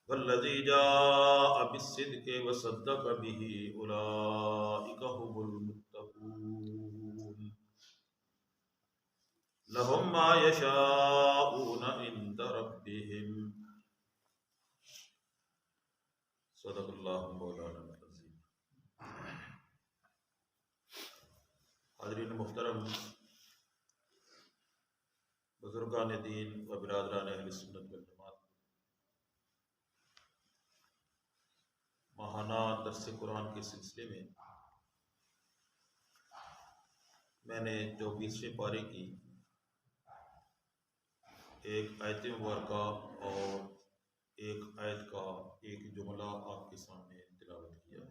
والذی جاء بالصدق وصدق به اولئک هم المتقون لهم ما یشاءون عند ربهم صدق اللہ مولانا العظیم۔ حاضرین محترم، بزرگان دین و برادران اہل سنت والجماعت، ماہانہ درس قرآن کے سلسلے میں میں نے 24ویں پارے کی ایک آیت مبارکہ اور ایک آیت کا ایک جملہ آپ کے سامنے تلاوت کیا۔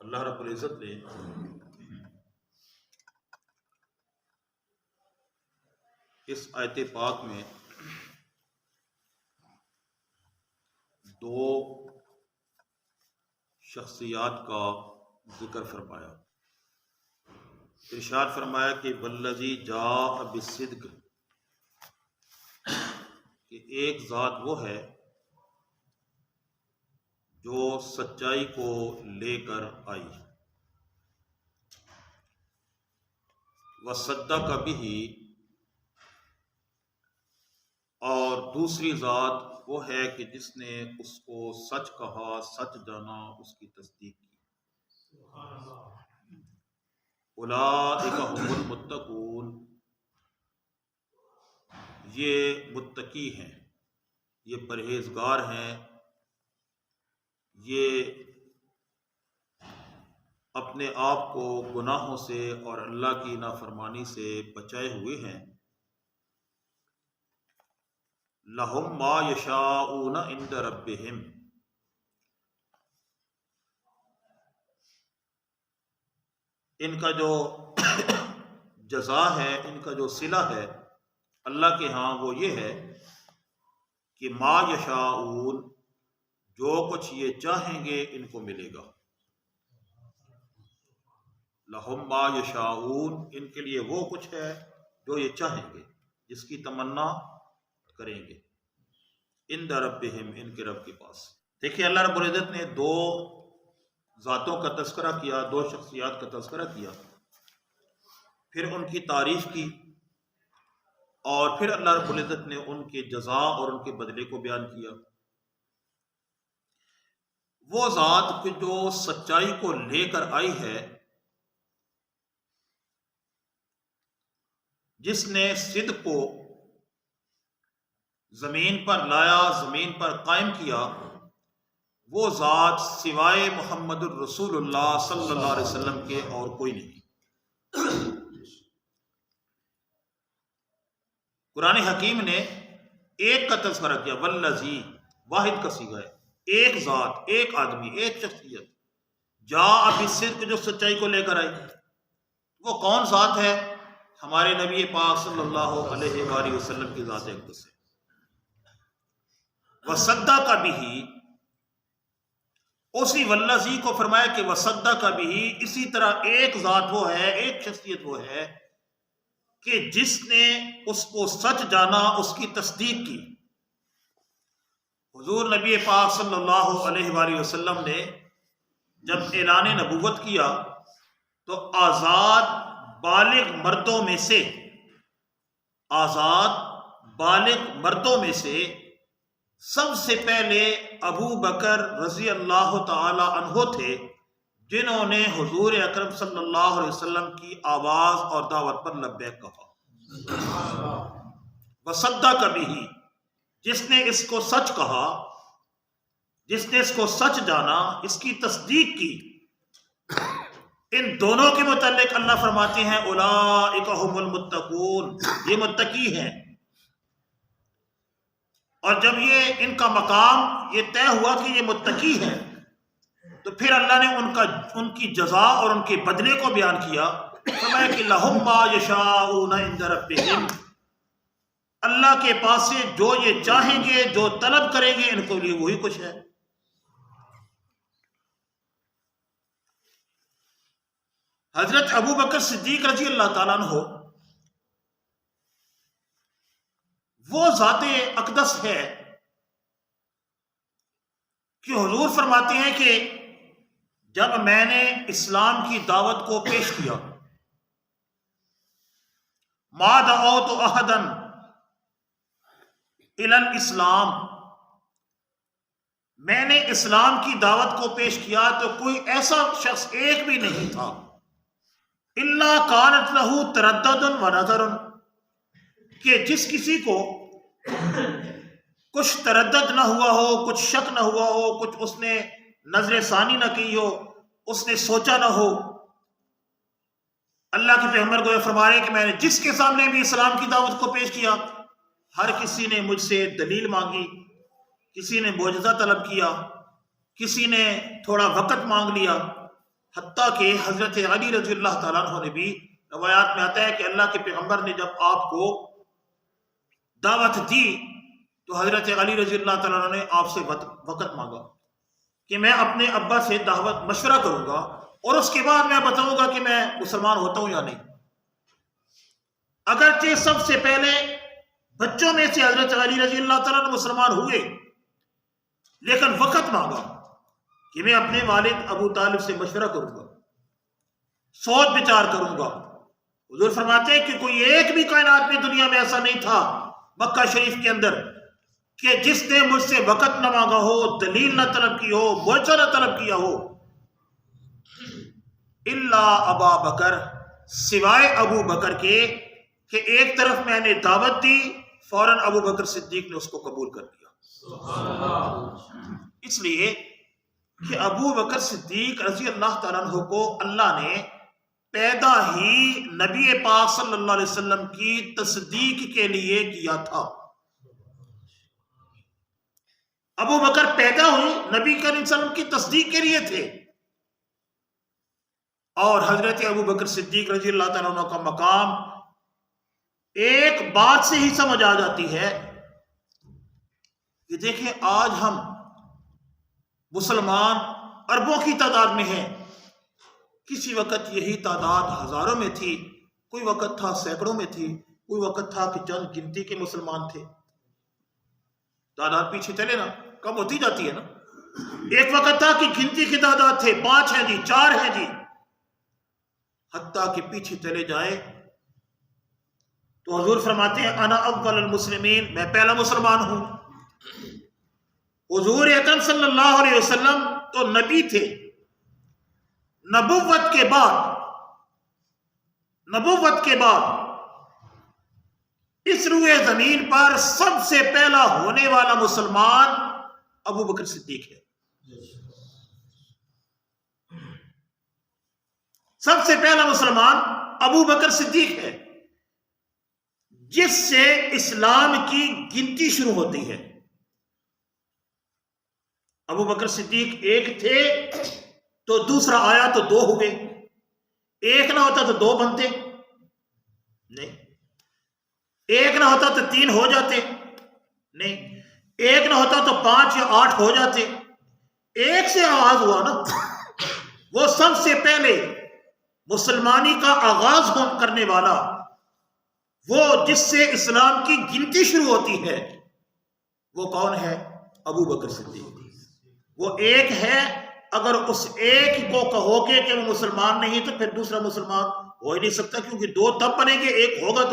اللہ رب العزت نے اس آیت پاک میں دو شخصیات کا ذکر فرمایا۔ ارشاد فرمایا کہ والذی جاء بالصدق، کہ ایک ذات وہ ہے جو سچائی کو لے کر آئی، وصدق بہ، اور دوسری ذات وہ ہے کہ جس نے اس کو سچ کہا، سچ جانا، اس کی تصدیق کی۔ اولئک هم المتقون، یہ متقی ہیں، یہ پرہیزگار ہیں، یہ اپنے آپ کو گناہوں سے اور اللہ کی نافرمانی سے بچائے ہوئے ہیں۔ لہم ما یشاءون عند ربہم، ان کا جو جزا ہے، ان کا جو صلہ ہے اللہ کے ہاں وہ یہ ہے کہ ما یشاءون، جو کچھ یہ چاہیں گے ان کو ملے گا۔ لہم ما یشاءون، ان کے لیے وہ کچھ ہے جو یہ چاہیں گے، جس کی تمنا کریں گے۔ عند ربہم، ان کے رب کے پاس۔ دیکھیے اللہ رب العزت نے دو ذاتوں کا تذکرہ کیا، دو شخصیات کا تذکرہ کیا، پھر ان کی تعریف کی، اور پھر اللہ رب العزت نے ان کے جزا اور ان کے بدلے کو بیان کیا۔ وہ ذات جو سچائی کو لے کر آئی ہے، جس نے صدق کو زمین پر لایا، زمین پر قائم کیا، وہ ذات سوائے محمد الرسول اللہ صلی اللہ علیہ وسلم کے اور کوئی نہیں۔ قرآن حکیم نے ایک کا تذکرہ کیا، والذی، واحد کا صیغہ ہے، ایک ذات، ایک آدمی، ایک شخصیت، جاء بالصدق، جو سچائی کو لے کر آئی۔ وہ کون ذات ہے؟ ہمارے نبی پاک صلی اللہ علیہ وآلہ وسلم کی ذات اقدس ہے۔ وصدق بہ، اسی والذی کو فرمایا کہ وصدق بہ، اسی طرح ایک ذات وہ ہے، ایک شخصیت وہ ہے کہ جس نے اس کو سچ جانا، اس کی تصدیق کی۔ حضور نبی پاک صلی اللہ علیہ وآلہ وسلم نے جب اعلان نبوت کیا تو آزاد بالغ مردوں میں سے، آزاد بالغ مردوں میں سے سب سے پہلے ابو بکر رضی اللہ تعالی عنہ تھے، جنہوں نے حضور اکرم صلی اللہ علیہ وسلم کی آواز اور دعوت پر لبیک کہا۔ وصدق بہ، جس نے اس کو سچ کہا، جس نے اس کو سچ جانا، اس کی تصدیق کی۔ ان دونوں کے متعلق اللہ فرماتے ہیں اولئک هم المتقون، یہ متقی ہیں۔ اور جب یہ ان کا مقام یہ طے ہوا کہ یہ متقی ہیں، تو پھر اللہ نے ان کی جزا اور ان کے بدلے کو بیان کیا۔ فرمایا کہ لہم ما یشاءون عند ربہم، اللہ کے پاس سے جو یہ چاہیں گے، جو طلب کریں گے، ان کو لیے وہی کچھ ہے۔ حضرت ابو بکر صدیق رضی اللہ تعالیٰ عنہ وہ ذات اقدس ہے کہ حضور فرماتے ہیں کہ جب میں نے اسلام کی دعوت کو پیش کیا، ما دعوت احدا الی الاسلام، میں نے اسلام کی دعوت کو پیش کیا تو کوئی ایسا شخص ایک بھی نہیں تھا الا کانت لہ تردد و نظر، کہ جس کسی کو کچھ تردد نہ ہوا ہو، کچھ شک نہ ہوا ہو، کچھ اس نے نظر ثانی نہ کی ہو، اس نے سوچا نہ ہو۔ اللہ کے پیغمبر کو یہ فرما رہے ہیں کہ میں نے جس کے سامنے بھی اسلام کی دعوت کو پیش کیا، ہر کسی نے مجھ سے دلیل مانگی، کسی نے معجزہ طلب کیا، کسی نے تھوڑا وقت مانگ لیا، حتیٰ کہ حضرت علی رضی اللہ تعالیٰ عنہ نے بھی، روایات میں آتا ہے کہ اللہ کے پیغمبر نے جب آپ کو دعوت دی تو حضرت علی رضی اللہ تعالیٰ عنہ نے آپ سے وقت مانگا کہ میں اپنے ابا سے دعوت مشورہ کروں گا اور اس کے بعد میں بتاؤں گا کہ میں مسلمان ہوتا ہوں یا نہیں۔ اگرچہ سب سے پہلے بچوں میں سے حضرت علی رضی اللہ تعالیٰ عنہ مسلمان ہوئے، لیکن وقت مانگا کہ میں اپنے والد ابو طالب سے مشورہ کروں گا، سوچ بچار کروں گا۔ حضور فرماتے ہیں کہ کوئی ایک بھی کائنات میں دنیا میں ایسا نہیں تھا مکہ شریف کے اندر کہ جس نے مجھ سے وقت نہ مانگا ہو، دلیل نہ طلب کی ہو، معجزہ نہ طلب کیا ہو، الا ابا بکر، سوائے ابو بکر کے کہ ایک طرف میں نے دعوت دی، فوراً ابو بکر صدیق نے اس کو قبول کر لیا۔ اس لیے کہ ابو بکر صدیق رضی اللہ تعالیٰ عنہ کو اللہ نے پیدا ہی نبی پاک صلی اللہ علیہ وسلم کی تصدیق کے لیے کیا تھا۔ ابو بکر پیدا ہوئی نبی کریم صلی اللہ علیہ وسلم کی تصدیق کے لیے تھے، اور حضرت ابو بکر صدیق رضی اللہ تعالیٰ عنہ کا مقام ایک بات سے ہی سمجھ آ جاتی ہے کہ دیکھیں آج ہم مسلمان اربوں کی تعداد میں ہیں، کسی وقت یہی تعداد ہزاروں میں تھی، کوئی وقت تھا سینکڑوں میں تھی، کوئی وقت تھا کہ چند گنتی کے مسلمان تھے۔ تعداد پیچھے چلے نا، کم ہوتی جاتی ہے نا۔ ایک وقت تھا کہ گنتی کی تعداد تھے 5 ہیں جی، 4 ہیں جی، حتیٰ کہ پیچھے چلے جائے تو حضور فرماتے ہیں انا اول المسلمین، میں پہلا مسلمان ہوں۔ حضور اکرم صلی اللہ علیہ وسلم تو نبی تھے، نبوت کے بعد اس روئے زمین پر سب سے پہلا ہونے والا مسلمان ابو بکر صدیق ہے۔ سب سے پہلا مسلمان ابو بکر صدیق ہے، جس سے اسلام کی گنتی شروع ہوتی ہے۔ ابو بکر صدیق ایک تھے تو دوسرا آیا تو 2 ہوئے، ایک نہ ہوتا تو 2 بنتے، نہیں، ایک نہ ہوتا تو 3 ہو جاتے، نہیں، ایک نہ ہوتا تو 5 یا 8 ہو جاتے۔ ایک سے آغاز ہوا نا، وہ سب سے پہلے مسلمانی کا آغاز کرنے والا، وہ جس سے اسلام کی گنتی شروع ہوتی ہے، وہ کون ہے؟ ابو بکر صدیق۔ وہ ایک ہے، اگر اس ایک کو کہو کہ وہ مسلمان نہیں تو پھر دوسرا مسلمان ہو ہی نہیں سکتا، کیونکہ 2 تب بنیں گے، ایک ہوگا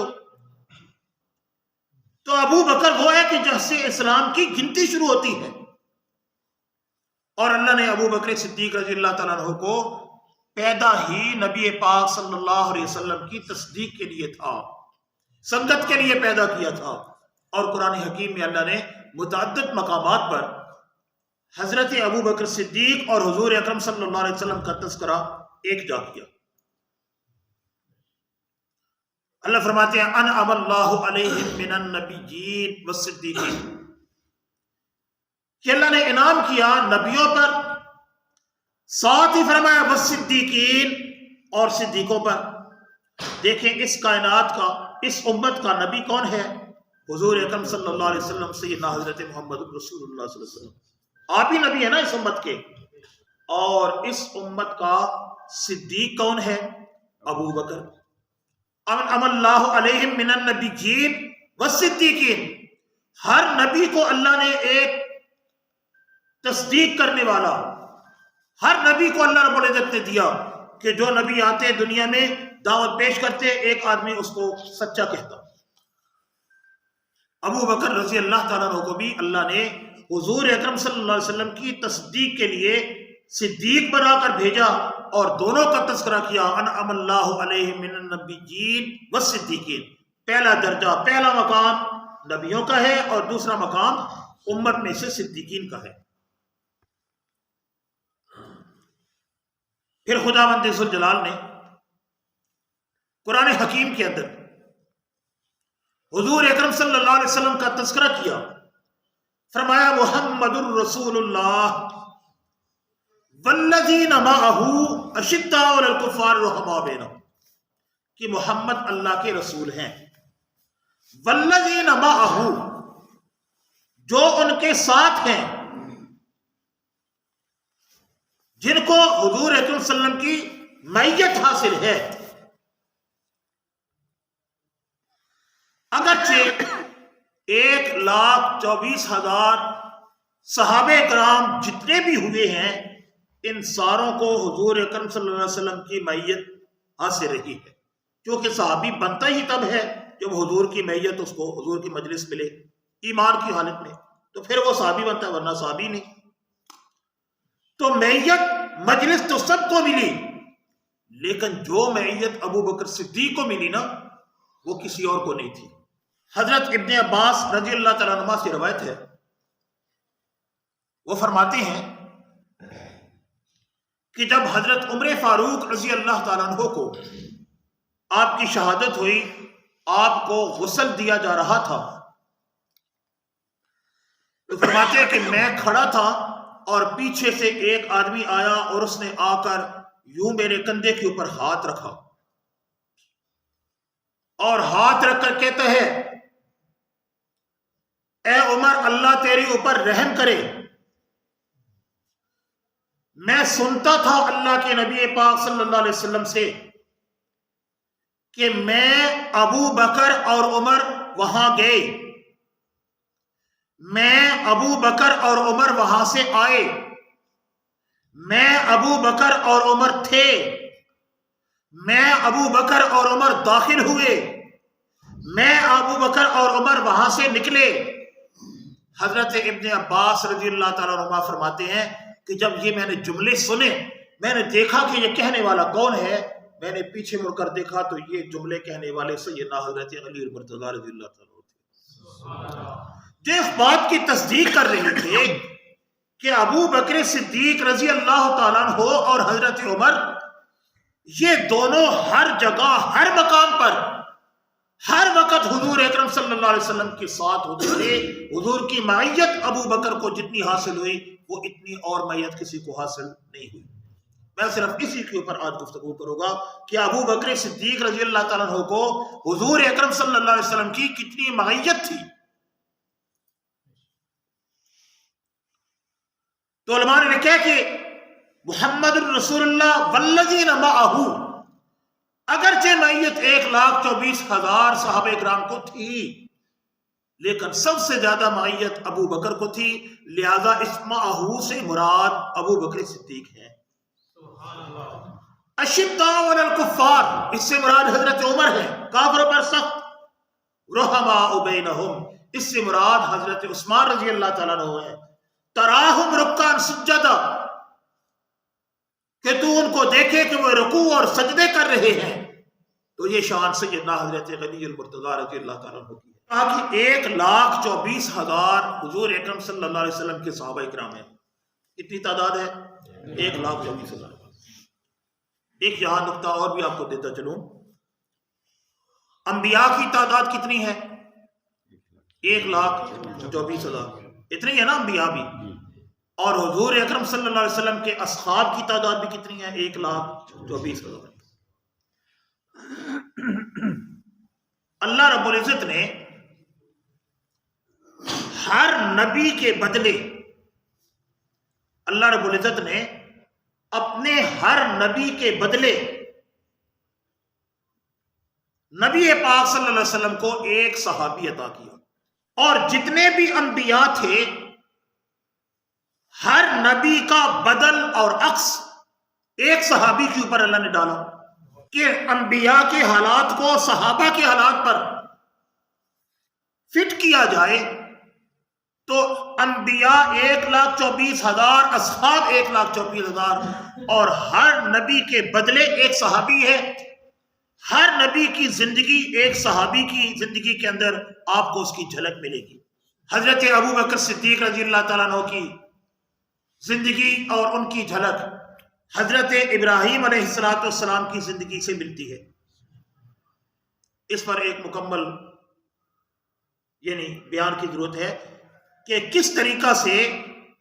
تو ابو بکر وہ ہے کہ جس سے اسلام کی گنتی شروع ہوتی ہے، اور اللہ نے ابو بکر صدیق رضی اللہ تعالیٰ عنہ کو پیدا ہی نبی پاک صلی اللہ علیہ وسلم کی تصدیق کے لیے تھا، سنگت کے لیے پیدا کیا تھا۔ اور قرآن حکیم میں اللہ نے متعدد مقامات پر حضرت ابو بکر صدیق اور حضور اکرم صلی اللہ علیہ وسلم کا تذکرہ ایک جا کیا۔ اللہ فرماتے ہیں انعم اللہ علیہم من النبیین والصدیقین، کہ اللہ نے انعام کیا نبیوں پر، ساتھ ہی فرمایا والصدیقین، اور صدیقوں پر۔ دیکھیں اس کائنات کا، اس امت کا نبی کون ہے؟ حضور اکرم صلی اللہ علیہ وسلم، سیدنا حضرت محمد رسول اللہ صلی اللہ علیہ وسلم، آپ ہی نبی ہے نا اس امت کے۔ اور اس امت کا صدیق کون ہے؟ ابو بکر، انعم اللہ علیہم من النبیین والصدیقین، ہر نبی کو اللہ نے ایک تصدیق کرنے والا، ہر نبی کو اللہ رب العزت نے دیا کہ جو نبی آتے دنیا میں دعوت پیش کرتے ایک آدمی اس کو سچا کہتا۔ ابو بکر رضی اللہ تعالیٰ عنہ کو بھی اللہ نے حضور اکرم صلی اللہ علیہ وسلم کی تصدیق کے لیے صدیق بنا کر بھیجا اور دونوں کا تذکرہ کیا، انعم اللہ علیہم من النبیین والصدیقین۔ پہلا درجہ، پہلا مقام نبیوں کا ہے اور دوسرا مقام امت میں سے صدیقین کا ہے۔ پھر خداوند ذوالجلال نے قرآن حکیم کے اندر حضور اکرم صلی اللہ علیہ وسلم کا تذکرہ کیا، فرمایا محمد الرسول اللہ والذین معہ اشداء علی الکفار رحماء بینہم، کہ محمد اللہ کے رسول ہیں، والذین معہ، جو ان کے ساتھ ہیں، جن کو حضور اکرم صلی اللہ علیہ وسلم کی معیت حاصل ہے۔ اگرچہ 1,24,000 صحابہ کرام جتنے بھی ہوئے ہیں، ان ساروں کو حضور اکرم صلی اللہ علیہ وسلم کی معیت حاصل رہی ہے، کیونکہ صحابی بنتا ہی تب ہے جب حضور کی معیت اس کو حضور کی مجلس ملے ایمان کی حالت میں، تو پھر وہ صحابی بنتا ہے، ورنہ صحابی نہیں۔ تو معیت مجلس تو سب کو ملی، لیکن جو معیت ابو بکر صدیق کو ملی نا، وہ کسی اور کو نہیں تھی۔ حضرت ابن عباس رضی اللہ تعالیٰ عنہ سے روایت ہے، وہ فرماتے ہیں کہ جب حضرت عمر فاروق رضی اللہ تعالیٰ عنہ کو آپ کی شہادت ہوئی، آپ کو غسل دیا جا رہا تھا، تو فرماتے ہیں کہ میں کھڑا تھا اور پیچھے سے ایک آدمی آیا اور اس نے آ کر یوں میرے کندھے کے اوپر ہاتھ رکھا اور ہاتھ رکھ کر کہتا ہے، اے عمر اللہ تیرے اوپر رحم کرے۔ میں سنتا تھا اللہ کے نبی پاک صلی اللہ علیہ وسلم سے کہ میں ابو بکر اور عمر وہاں گئے، میں ابو بکر اور عمر وہاں سے آئے، میں ابو بکر اور عمر تھے، میں ابو بکر اور عمر داخل ہوئے، میں ابو بکر اور عمر وہاں سے نکلے۔ حضرت ابن عباس رضی اللہ تعالیٰ عنہ فرماتے ہیں کہ جب یہ میں نے جملے سنے، میں نے دیکھا کہ یہ کہنے والا کون ہے، میں نے پیچھے مڑ کر دیکھا تو یہ جملے کہنے والے سیدنا حضرت علی المرتضیٰ رضی اللہ تعالیٰ عنہ، جو اس بات کی تصدیق کر رہے تھے کہ ابو بکر صدیق رضی اللہ تعالیٰ عنہ اور حضرت عمر، یہ دونوں ہر جگہ ہر مقام پر ہر وقت حضور اکرم صلی اللہ علیہ وسلم کے ساتھ ہوتے تھے۔ حضور کی معیت ابو بکر کو جتنی حاصل ہوئی وہ اتنی اور معیت کسی کو حاصل نہیں ہوئی۔ میں صرف اسی کے اوپر آج گفتگو کروں گا کہ ابو بکر صدیق رضی اللہ تعالیٰ عنہ کو حضور اکرم صلی اللہ علیہ وسلم کی کتنی معیت تھی۔ تو علماء نے کہا کہ محمد الرسول اللہ والذین معہ، اگرچہ معیت 1,24,000 صحابہ کرام کو تھی، لیکن سب سے زیادہ معیت ابو بکر کو تھی، لہذا اس معہ سے مراد ابو بکر صدیق ہے۔ اشداء علی الکفار، اس سے مراد حضرت عمر ہے، کافروں پر سخت، رحماء بینہم، اس سے مراد حضرت عثمان رضی اللہ تعالیٰ عنہ ہے، تراہم رکعا سجدا، کہ تو ان کو دیکھے کہ وہ رکوع اور سجدے کر رہے ہیں، تو یہ شان سیدنا حضرت علی المرتضیٰ رضی اللہ تعالیٰ عنہ کی ہے۔ کہ 1,24,000 حضور اکرم صلی اللہ علیہ وسلم کے صحابہ کرام ہیں، کتنی تعداد ہے؟ 1,24,000۔ ایک یہاں نقطہ اور بھی آپ کو دیتا چلوں، انبیاء کی تعداد کتنی ہے؟ 1,24,000، اتنی ہے نا انبیاء بھی، اور حضور اکرم صلی اللہ علیہ وسلم کے اصحاب کی تعداد بھی کتنی ہے؟ 1,24,000۔ اللہ رب العزت نے ہر نبی کے بدلے، اللہ رب العزت نے اپنے ہر نبی کے بدلے نبی پاک صلی اللہ علیہ وسلم کو ایک صحابی عطا کیا، اور جتنے بھی انبیاء تھے ہر نبی کا بدل اور عکس ایک صحابی کے اوپر اللہ نے ڈالا کہ انبیاء کے حالات کو صحابہ کے حالات پر فٹ کیا جائے۔ تو انبیاء 1,24,000، اصحاب 1,24,000، اور ہر نبی کے بدلے ایک صحابی ہے۔ ہر نبی کی زندگی ایک صحابی کی زندگی کے اندر آپ کو اس کی جھلک ملے گی۔ حضرت ابو بکر صدیق رضی اللہ تعالیٰ عنہ کی زندگی اور ان کی جھلک حضرت ابراہیم علیہ السلام کی زندگی سے ملتی ہے۔ اس پر ایک مکمل بیان کی ضرورت ہے کہ کس طریقہ سے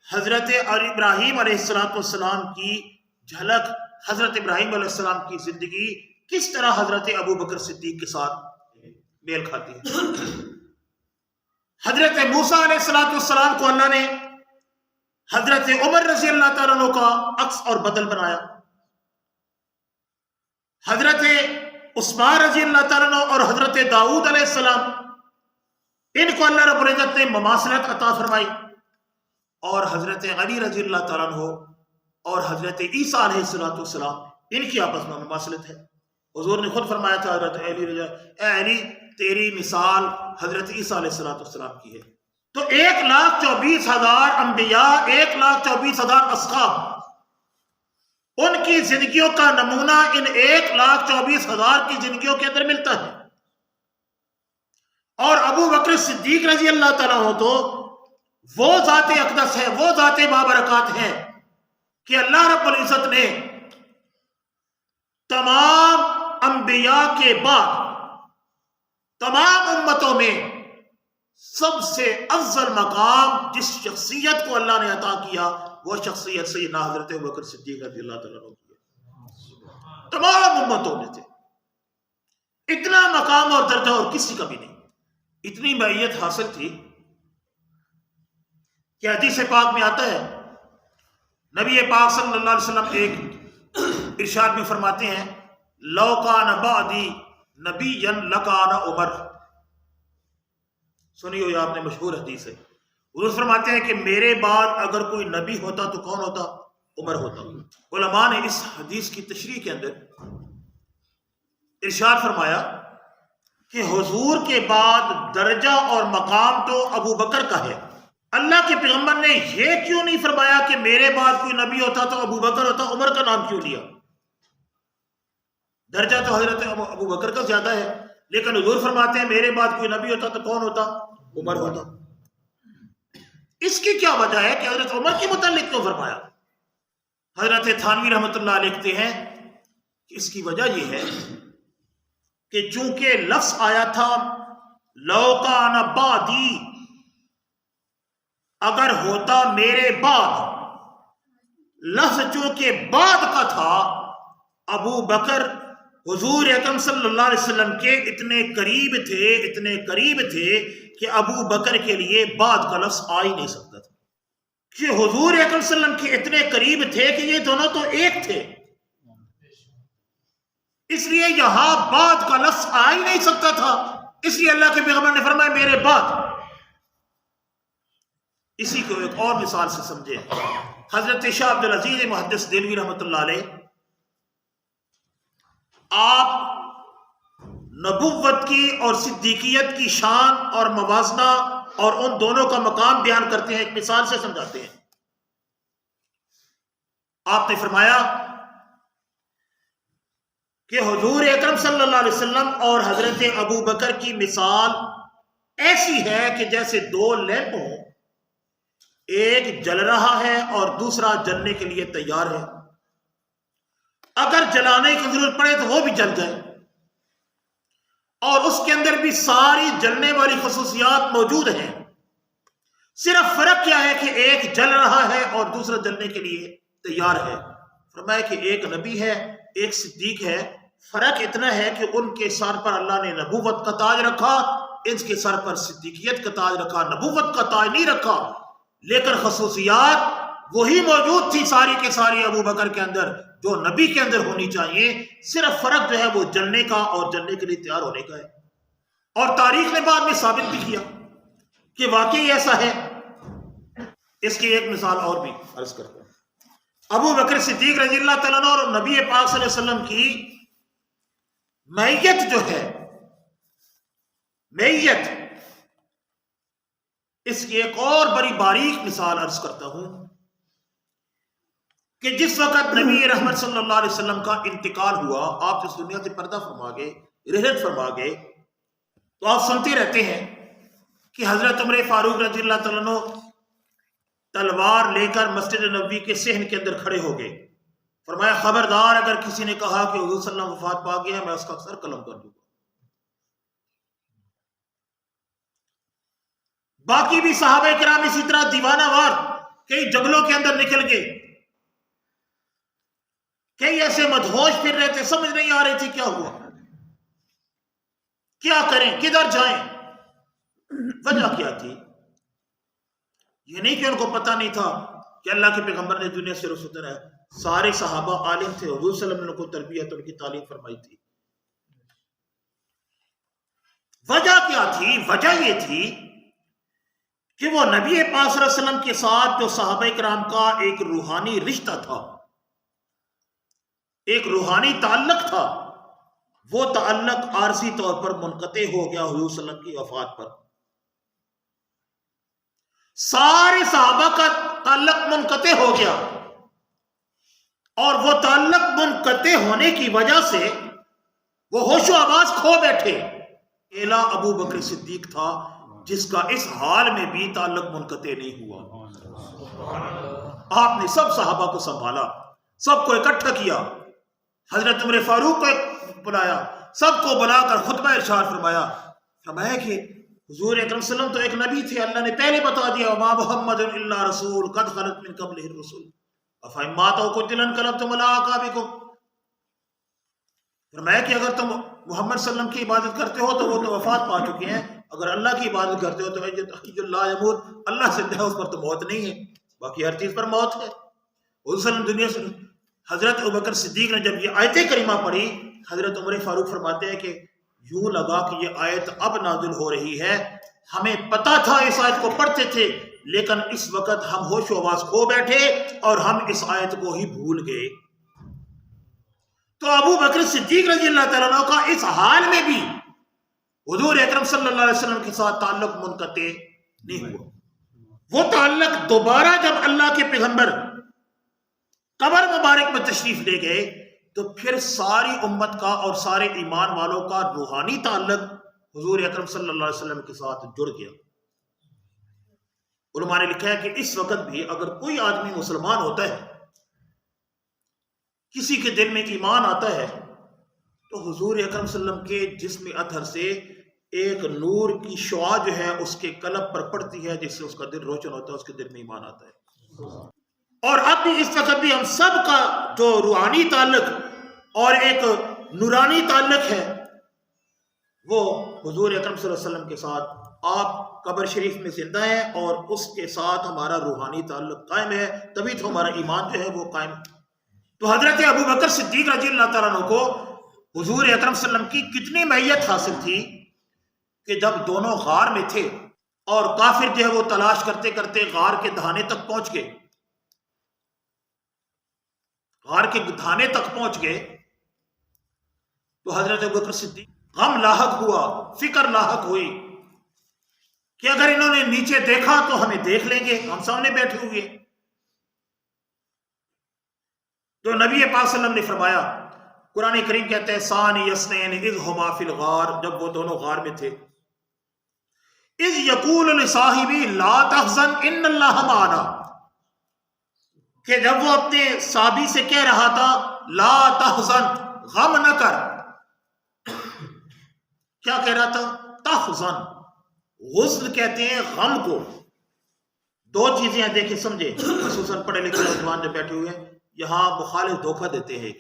حضرت ابراہیم علیہ السلام کی جھلک، حضرت ابراہیم علیہ السلام کی زندگی کس طرح حضرت ابو بکر صدیق کے ساتھ میل کھاتی ہے۔ حضرت موسیٰ علیہ السلام کو اللہ نے حضرت عمر رضی اللہ تعالیٰ عنہ کا عکس اور بدل بنایا۔ حضرت عثمان رضی اللہ تعالیٰ عنہ اور حضرت داؤد علیہ السلام، ان کو اللہ رب العزت نے مماثلت عطا فرمائی، اور حضرت علی رضی اللہ تعالیٰ عنہ اور حضرت عیسیٰ علیہ السلام ان کی آپس میں مماثلت ہے۔ حضور نے خود فرمایا تھا حضرت اے علی تیری مثال حضرت عیسیٰ علیہ السلام کی ہے۔ تو 1,24,000 انبیاء، 1,24,000 اصحاب، ان کی زندگیوں کا نمونہ ان 1,24,000 کی زندگیوں کے اندر ملتا ہے۔ اور ابو بکر صدیق رضی اللہ تعالیٰ عنہ تو وہ ذات اقدس ہے، وہ ذات بابرکات ہے کہ اللہ رب العزت نے تمام انبیاء کے بعد تمام امتوں میں سب سے افضل مقام جس شخصیت کو اللہ نے عطا کیا، وہ شخصیت سیدنا حضرت ابو بکر صدیق رضی اللہ تعالیٰ عنہ کی ہے۔ تمام امتوں میں سے اتنا مقام اور درجہ اور کسی کا بھی نہیں، اتنی معیت حاصل تھی کہ حدیث پاک میں آتا ہے، نبی پاک صلی اللہ علیہ وسلم ایک ارشاد میں فرماتے ہیں، لو کان بعدی نبیا لکان عمر۔ سنی ہوئی آپ نے، مشہور حدیث ہے۔ حضور فرماتے ہیں کہ میرے بعد اگر کوئی نبی ہوتا تو کون ہوتا؟ عمر ہوتا۔ علماء نے اس حدیث کی تشریح کے اندر ارشاد فرمایا کہ حضور کے بعد درجہ اور مقام تو ابو بکر کا ہے، اللہ کے پیغمبر نے یہ کیوں نہیں فرمایا کہ میرے بعد کوئی نبی ہوتا تو ابو بکر ہوتا؟ عمر کا نام کیوں لیا؟ درجہ تو حضرت ابو بکر کا زیادہ ہے، لیکن حضور فرماتے ہیں میرے بعد کوئی نبی ہوتا تو کون ہوتا؟ عمر ہوتا۔ اس کی کیا وجہ ہے کہ حضرت عمر کے متعلق کیوں فرمایا؟ حضرت تھانوی رحمۃ اللہ علیہ لکھتے ہیں کہ اس کی وجہ یہ ہے کہ چونکہ لفظ آیا تھا لو کان بعدی، اگر ہوتا میرے بعد، لفظ چونکہ بعد کا تھا، ابو بکر حضور اکرم صلی اللہ علیہ وسلم کے اتنے قریب تھے کہ ابو بکر کے لیے بعد کا لفظ آ ہی نہیں سکتا تھا، کہ حضور اکرم صلی اللہ علیہ وسلم کے اتنے قریب تھے کہ یہ دونوں تو ایک تھے، اس لیے یہاں بعد کا لفظ آ ہی نہیں سکتا تھا، اس لیے اللہ کے پیغمبر نے فرمایا میرے بعد۔ اسی کو ایک اور مثال سے سمجھے، حضرت شاہ عبد العزیز محدث دہلوی رحمۃ اللہ علیہ، آپ نبوت کی اور صدیقیت کی شان اور موازنہ اور ان دونوں کا مقام بیان کرتے ہیں، ایک مثال سے سمجھاتے ہیں۔ آپ نے فرمایا کہ حضور اکرم صلی اللہ علیہ وسلم اور حضرت ابو بکر کی مثال ایسی ہے کہ جیسے دو لیمپ ہوں، ایک جل رہا ہے اور دوسرا جلنے کے لیے تیار ہے، اگر جلانے کی ضرورت پڑے تو وہ بھی جل جائے، اور اس کے اندر بھی ساری جلنے والی خصوصیات موجود ہیں، صرف فرق کیا ہے کہ ایک جل رہا ہے اور دوسرا جلنے کے لیے تیار ہے۔ فرمایا کہ ایک نبی ہے، ایک صدیق ہے، فرق اتنا ہے کہ ان کے سر پر اللہ نے نبوت کا تاج رکھا، ان کے سر پر صدیقیت کا تاج رکھا، نبوت کا تاج نہیں رکھا، لیکن خصوصیات وہی موجود تھی ساری کے ساری ابو بکر کے اندر جو نبی کے اندر ہونی چاہیے. صرف فرق جو ہے وہ جلنے کا اور جلنے کے لیے تیار ہونے کا ہے. اور تاریخ نے بعد میں ثابت بھی کیا کہ واقعی ایسا ہے. اس کی ایک مثال اور بھی عرض کرتا ہوں. ابو بکر صدیق رضی اللہ تعالیٰ عنہ اور نبی پاک صلی اللہ علیہ وسلم کی میت جو ہے، میت، اس کی ایک اور بڑی باریک مثال عرض کرتا ہوں کہ جس وقت نبی رحمت صلی اللہ علیہ وسلم کا انتقال ہوا، آپ اس دنیا سے پردہ فرما گئے، رحلت فرما گئے، تو آپ سنتے رہتے ہیں کہ حضرت عمر فاروق رضی اللہ تعالیٰ عنہ تلوار لے کر مسجد نبوی کے صحن کے اندر کھڑے ہو گئے. فرمایا خبردار اگر کسی نے کہا کہ حضور صلی اللہ علیہ وسلم وفات پا گیا میں اس کا سر قلم کر دوں گا. باقی بھی صحابہ کرام اسی طرح دیوانہ وار کئی جنگلوں کے اندر نکل گئے، کئی ایسے مدہوش پھر رہے تھے، سمجھ نہیں آ رہی تھی کیا ہوا، کیا کریں، کدھر جائیں. وجہ کیا تھی؟ یہ نہیں کہ ان کو پتہ نہیں تھا کہ اللہ کے پیغمبر نے دنیا سے رخصت ہونا ہے. سارے صحابہ عالم تھے، حضور صلی اللہ علیہ وسلم نے ان کو تربیت، ان کی تعلیم فرمائی تھی. وجہ کیا تھی؟ وجہ یہ تھی کہ وہ نبی پاک صلی اللہ علیہ وسلم کے ساتھ جو صحابہ کرام کا ایک روحانی رشتہ تھا، ایک روحانی تعلق تھا، وہ تعلق عارضی طور پر منقطع ہو گیا حضور صلی اللہ علیہ وسلم کی وفات پر. سارے صحابہ کا تعلق منقطع ہو گیا، اور وہ تعلق منقطع ہونے کی وجہ سے وہ ہوش و آواز کھو بیٹھے. اکیلا ابو بکر صدیق تھا جس کا اس حال میں بھی تعلق منقطع نہیں ہوا. آپ نے سب صحابہ کو سنبھالا، سب کو اکٹھا کیا، حضرت عمر فاروق کو بلایا، سب کو بلا کر خطبہ ارشاد فرمایا. فرمایا کہ حضور اکرم صلی اللہ علیہ وسلم تو ایک نبی تھے، اللہ نے پہلے بتا دیا وما محمد الا رسول قد خلت من قبلہ الرسل افإن مات أو قتل انقلبتم على أعقابكم. فرمایا کہ اگر تم محمد صلی اللہ علیہ وسلم کی عبادت کرتے ہو تو وہ تو وفات پا چکے ہیں، اگر اللہ کی عبادت کرتے ہو تو حی لا یموت، اللہ زندہ ہے، اس پر تو موت نہیں ہے، باقی ہر چیز پر موت ہے. حضور صلی اللہ علیہ وسلم دنیا سے حضرت ابوبکر صدیق نے جب یہ آیت کریمہ پڑھی، حضرت عمر فاروق فرماتے ہیں کہ یوں لگا کہ یہ آیت اب نازل ہو رہی ہے، ہمیں پتا تھا اس آیت کو پڑھتے تھے لیکن اس وقت ہم ہوش و آواز کھو بیٹھے اور ہم اس آیت کو ہی بھول گئے. تو ابو بکر صدیق رضی اللہ تعالیٰ عنہ کا اس حال میں بھی حضور اکرم صلی اللہ علیہ وسلم کے ساتھ تعلق منقطع نہیں ہوا. وہ تعلق دوبارہ جب اللہ کے پیغمبر قبر مبارک میں تشریف لے گئے تو پھر ساری امت کا اور سارے ایمان والوں کا روحانی تعلق حضور اکرم صلی اللہ علیہ وسلم کے ساتھ جڑ گیا. علماء نے لکھا ہے کہ اس وقت بھی اگر کوئی آدمی مسلمان ہوتا ہے، کسی کے دل میں ایمان آتا ہے، تو حضور اکرم صلی اللہ علیہ وسلم کے جسم اطہر سے ایک نور کی شعاع جو ہے اس کے قلب پر پڑتی ہے، جس سے اس کا دل روشن ہوتا ہے، اس کے دل میں ایمان آتا ہے. اور اب بھی اس وقت بھی ہم سب کا جو روحانی تعلق اور ایک نورانی تعلق ہے وہ حضور اکرم صلی اللہ علیہ وسلم کے ساتھ، آپ قبر شریف میں زندہ ہیں اور اس کے ساتھ ہمارا روحانی تعلق قائم ہے، تبھی تو ہمارا ایمان جو ہے وہ قائم ہے. تو حضرت ابو بکر صدیق رضی اللہ تعالیٰ عنہ کو حضور اکرم صلی اللہ علیہ وسلم کی کتنی معیت حاصل تھی کہ جب دونوں غار میں تھے اور کافر جو ہے وہ تلاش کرتے کرتے غار کے دہانے تک پہنچ گئے، غار کے دہانے تک پہنچ گئے، تو حضرت ابو بکر صدیق غم لاحق ہوا، فکر لاحق ہوئی کہ اگر انہوں نے نیچے دیکھا تو ہمیں دیکھ لیں گے، ہم سامنے بیٹھے ہوئے. تو نبی پاک صلی اللہ علیہ وسلم نے فرمایا، قرآن کریم کہتے ہیں ثانی اثنین اذ ہما فی الغار، جب وہ دونوں غار میں تھے، اذ یقول لصاحبہ لا تحزن ان اللہ معنا، کہ جب وہ اپنے صحابی سے کہہ رہا تھا لا تحزن، غم نہ کر. کیا کہہ رہا تھا؟ تحزن. غزل کہتے ہیں غم کو. دو چیزیں ہیں، دیکھیں سمجھے، خصوصاً پڑھے لکھے نوجوان جو بیٹھے ہوئے ہیں یہاں مخالف دھوکہ دیتے ہیں.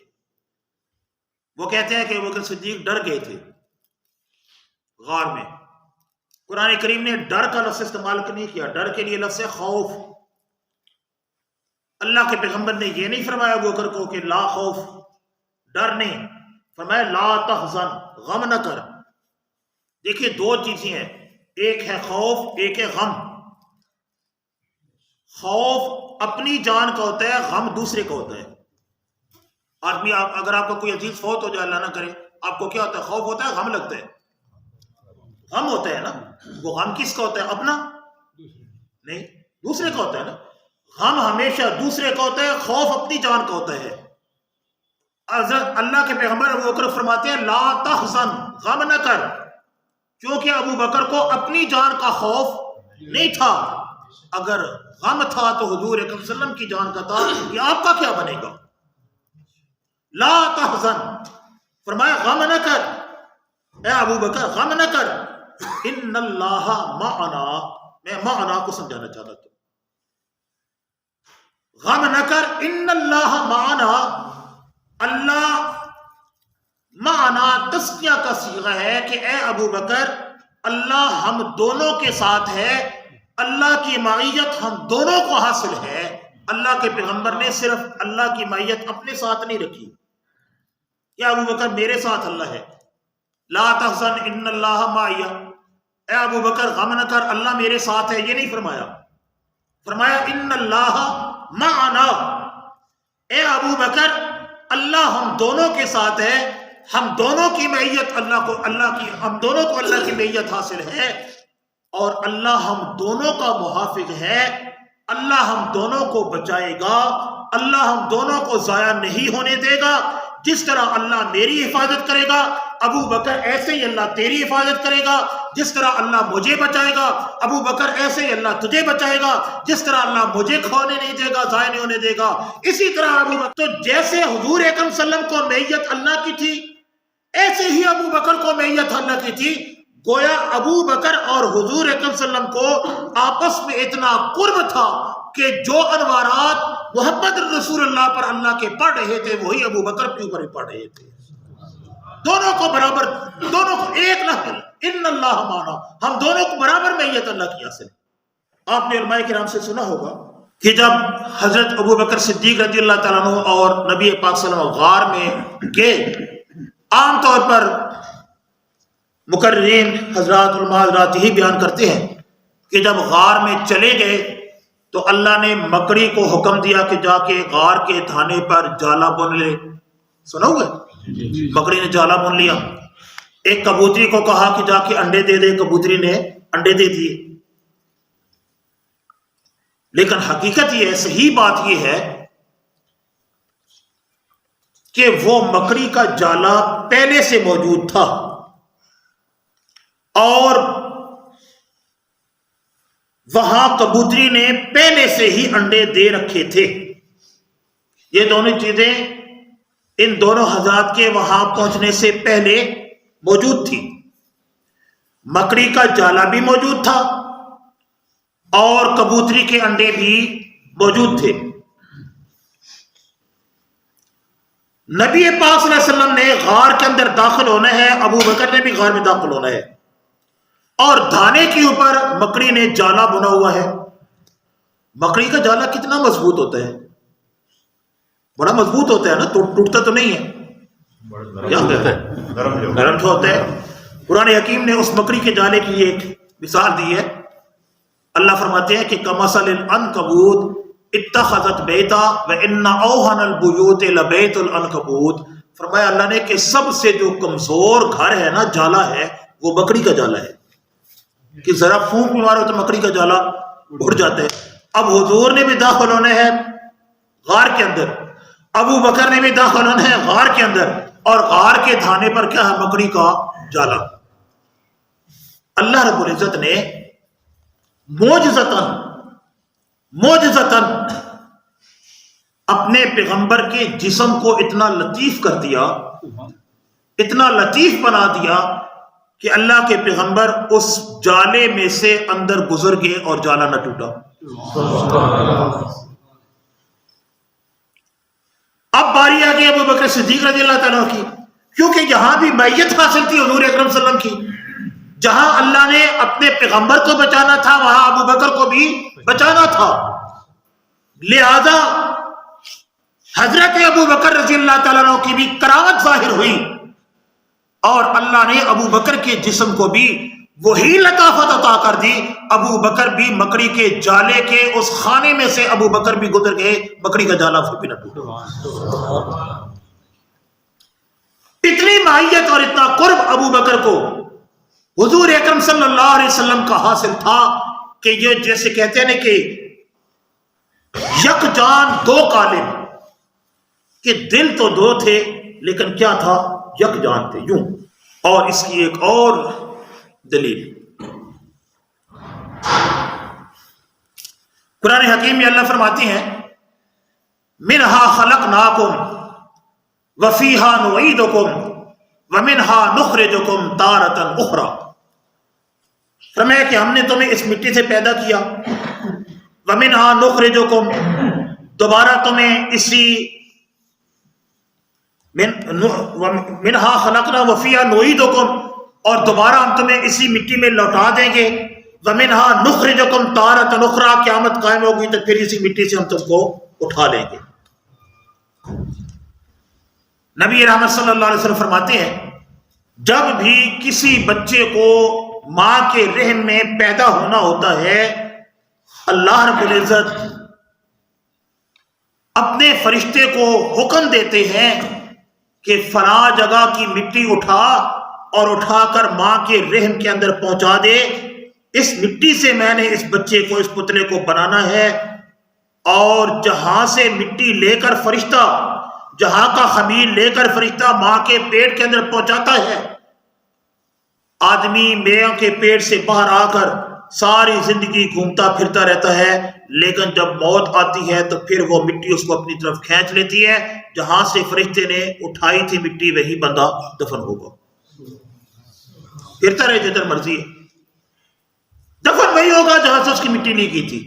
وہ کہتے ہیں کہ ابو بکر صدیق ڈر گئے تھے غار میں. قرآن کریم نے ڈر کا لفظ استعمال نہیں کیا، ڈر کے لیے لفظ ہے خوف. اللہ کے پیغمبر نے یہ نہیں فرمایا ابو بکر کو کہ لا خوف، ڈر نہیں، فرمایا لا تحزن، غم نہ کر۔ دیکھیے دو چیزیں ہیں، ایک ہے خوف، ایک ہے غم۔ خوف اپنی جان کا ہوتا ہے، غم دوسرے کا ہوتا ہے۔ آدمی اگر آپ کا کوئی عزیز فوت ہو جائے، اللہ نہ کرے، آپ کو کیا ہوتا ہے؟ خوف ہوتا ہے، غم لگتا ہے؟ غم ہوتا ہے نا۔ وہ غم کس کا ہوتا ہے؟ اپنا نہیں، دوسرے کا ہوتا ہے نا۔ غم ہمیشہ دوسرے کا ہوتا ہے، خوف اپنی جان کا ہوتا ہے۔ حضرت اللہ کے پیغمبر ابو بکر فرماتے ہیں لا تحزن، غم نہ کر، کیونکہ ابو بکر کو اپنی جان کا خوف نہیں تھا۔ اگر غم تھا تو حضور اکرم صلی اللہ علیہ وسلم کی جان کا تھا کہ آپ کا کیا بنے گا۔ لا تحزن، فرمایا غم نہ کر، اے ابو بکر غم نہ کر، ان اللہ معنا، میں معنا کو سمجھانا چاہتا ہوں، غم نہ کر، ان اللہ معنا، اللہ معنا تسکیہ کا صیغہ ہے کہ اے ابو بکر اللہ ہم دونوں کے ساتھ ہے، اللہ کی معیت ہم دونوں کو حاصل ہے۔ اللہ کے پیغمبر نے صرف اللہ کی معیت اپنے ساتھ نہیں رکھی، یا ابو بکر میرے ساتھ اللہ ہے، لا تحزن ان اللہ معی، اے ابو بکر غم نہ کر اللہ میرے ساتھ ہے، یہ نہیں فرمایا، فرمایا ان اللہ معنا، اے ابو بکر اللہ ہم دونوں کے ساتھ ہے، ہم دونوں کی معیت اللہ کو، ہم دونوں کو اللہ کی معیت حاصل ہے، اور اللہ ہم دونوں کا محافظ ہے، اللہ ہم دونوں کو بچائے گا، اللہ ہم دونوں کو ضائع نہیں ہونے دے گا۔ جس طرح اللہ میری حفاظت کرے گا ابو بکر، ایسے ہی اللہ تیری حفاظت کرے گا۔ جس طرح اللہ مجھے بچائے گا ابو بکر، ایسے ہی اللہ تجھے بچائے گا۔ جس طرح اللہ مجھے کھونے نہیں دے گا، ضائع نہیں ہونے دے گا، اسی طرح ابو بکر، تو جیسے حضور اکرم صلی اللہ علیہ وسلم کو معیت اللہ کی تھی، ایسے ہی ابو بکر کو معیت اللہ کی تھی۔ گویا ابو بکر اور حضور اکرم صلی اللہ علیہ وسلم کو آپس میں اتنا قرب تھا کہ جو انوارات محمد رسول اللہ پر اللہ کے پڑھ رہے تھے وہی ابو بکر کے اوپر پڑھ رہے تھے۔ دونوں کو برابر، دونوں کو ایک نہ، ان اللہ معنا، ہم دونوں کو برابر معیت اللہ کی حاصل۔ آپ نے علماء کرام سے سنا ہوگا کہ جب حضرت ابو بکر صدیق رضی اللہ تعالیٰ عنہ اور نبی پاک صلی اللہ علیہ وسلم غار میں گئے، عام طور پر مقررین حضرات علماء حضرات یہی بیان کرتے ہیں کہ جب غار میں چلے گئے تو اللہ نے مکڑی کو حکم دیا کہ جا کے غار کے دھانے پر جالا بن لے۔ سنا ہوگا؟ مکڑی نے جالا بن لیا۔ ایک کبوتری کو کہا کہ جا کے انڈے دے دے، کبوتری نے انڈے دے دیے۔ لیکن حقیقت یہ ہے، صحیح بات یہ ہے کہ وہ مکڑی کا جالا پہلے سے موجود تھا اور وہاں کبوتری نے پہلے سے ہی انڈے دے رکھے تھے۔ یہ دونوں چیزیں ان دونوں حضرات کے وہاں پہنچنے سے پہلے موجود تھی۔ مکڑی کا جالا بھی موجود تھا اور کبوتری کے انڈے بھی موجود تھے۔ نبی پاک صلی اللہ علیہ وسلم نے غار کے اندر داخل ہونا ہے، ابو بکر نے بھی غار میں داخل ہونا ہے، اور دھانے کے اوپر مکڑی نے جالا بنا ہوا ہے۔ مکڑی کا جالا کتنا مضبوط ہوتا ہے؟ بڑا مضبوط ہوتا ہے نا، ٹوٹتا تو نہیں ہے، نرم تو ہوتا ہے۔ قرآن حکیم نے اس مکڑی کے جالے کی ایک مثال دی ہے۔ اللہ فرماتے ہیں کہ کمثل العنکبوت اتخذت بیتا وان اوہن البیوت لبیت العنکبوت، فرمایا اللہ نے کہ سب سے جو کمزور گھر ہے نا، جالا ہے، وہ مکڑی کا جالا ہے، کہ ذرا پھونک بھی مارو تو مکڑی کا جالا اڑ جاتا ہے۔ اب حضور نے بھی داخل ہونے ہے غار کے اندر، ابو بکر نے بھی داخل ہونا ہے غار کے اندر، اور غار کے دھانے پر کیا ہے؟ مکڑی کا جالا۔ اللہ رب العزت نے معجزتاً اپنے پیغمبر کے جسم کو اتنا لطیف کر دیا، اتنا لطیف بنا دیا کہ اللہ کے پیغمبر اس جالے میں سے اندر گزر گئے اور جالا نہ ٹوٹا۔ اب باری آ گئی ابو بکر صدیق رضی اللہ تعالیٰ کی، کیونکہ یہاں بھی میت حاصل تھی حضور اکرم صلی اللہ علیہ وسلم کی۔ جہاں اللہ نے اپنے پیغمبر کو بچانا تھا وہاں ابو بکر کو بھی بچانا تھا، لہذا حضرت ابو بکر رضی اللہ تعالیٰ عنہ کی بھی کرامت ظاہر ہوئی، اور اللہ نے ابو بکر کے جسم کو بھی وہی لطافت عطا کر دی۔ ابو بکر بھی مکڑی کے جالے کے اس خانے میں سے ابو بکر بھی گزر گئے، مکڑی کا جالا پھر بھی نہ ٹوٹا۔ اتنی ماہیت اور اتنا قرب ابو بکر کو حضور اکرم صلی اللہ علیہ وسلم کا حاصل تھا کہ یہ جیسے کہتے ہیں کہ یک جان دو قالب، کہ دل تو دو تھے لیکن کیا تھا؟ یک جان تھے یوں۔ اور اس کی ایک اور دلیل قرآن حکیم میں اللہ فرماتے ہیں منہا خلقناکم وفیہا نعیدکم ومنہا نخرجکم تارۃ اخری، فرمایا کہ ہم نے تمہیں اس مٹی سے پیدا کیا، ومنہا نخرجکم، دوبارہ تمہیں اسی منہا خلقنا وفیہا نعیدکم، اور دوبارہ ہم تمہیں اسی مٹی میں لوٹا دیں گے، ومنہا نخرجکم تارۃ اخری، قیامت قائم ہوگی تو پھر اسی مٹی سے ہم تم کو اٹھا لیں گے۔ نبی رحمت صلی اللہ علیہ وسلم فرماتے ہیں جب بھی کسی بچے کو ماں کے رحم میں پیدا ہونا ہوتا ہے، اللہ رب العزت اپنے فرشتے کو حکم دیتے ہیں کہ فلاں جگہ کی مٹی اٹھا اور اٹھا کر ماں کے رحم کے اندر پہنچا دے، اس مٹی سے میں نے اس بچے کو، اس پتلے کو بنانا ہے۔ اور جہاں سے مٹی لے کر فرشتہ، جہاں کا خمیر لے کر فرشتہ ماں کے پیٹ کے اندر پہنچاتا ہے، آدمی میاں کے پیٹ سے باہر آ کر ساری زندگی گھومتا پھرتا رہتا ہے، لیکن جب موت آتی ہے تو پھر وہ مٹی اس کو اپنی طرف کھینچ لیتی ہے، جہاں سے فرشتے نے اٹھائی تھی مٹی وہی بندہ دفن ہوگا، پھرتا رہے جدھر مرضی ہے، دفن وہی ہوگا جہاں سے اس کی مٹی لی گئی تھی۔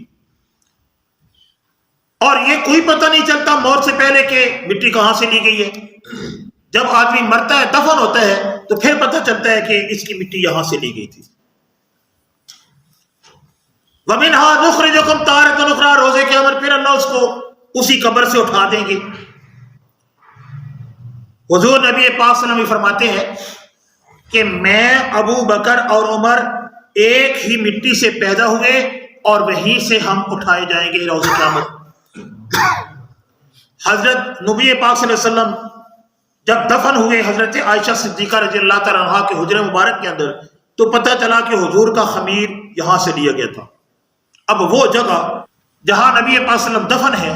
اور یہ کوئی پتہ نہیں چلتا موت سے پہلے کہ مٹی کہاں سے لی گئی ہے، جب آدمی مرتا ہے دفن ہوتا ہے تو پھر پتہ چلتا ہے کہ اس کی مٹی یہاں سے لی گئی تھی۔ وَمِنْهَا نُخْرِجُكُمْ تَارَةً أُخْرَىٰ، روزے قیامت پھر اللہ اس کو اسی قبر سے اٹھا دیں گے۔ حضور نبی پاک صلی اللہ علیہ وسلم فرماتے ہیں کہ میں، ابو بکر اور عمر ایک ہی مٹی سے پیدا ہوئے اور وہیں سے ہم اٹھائے جائیں گے روز قیامت۔ حضرت نبی پاک صلی اللہ علیہ وسلم جب دفن ہوئے حضرت عائشہ صدیقہ رضی اللہ تعالیٰ عنہا کے حجرے مبارک کے اندر، تو پتہ چلا کہ حضور کا خمیر یہاں سے لیا گیا تھا۔ اب وہ جگہ جہاں نبی پاک صلی اللہ علیہ وسلم دفن ہے،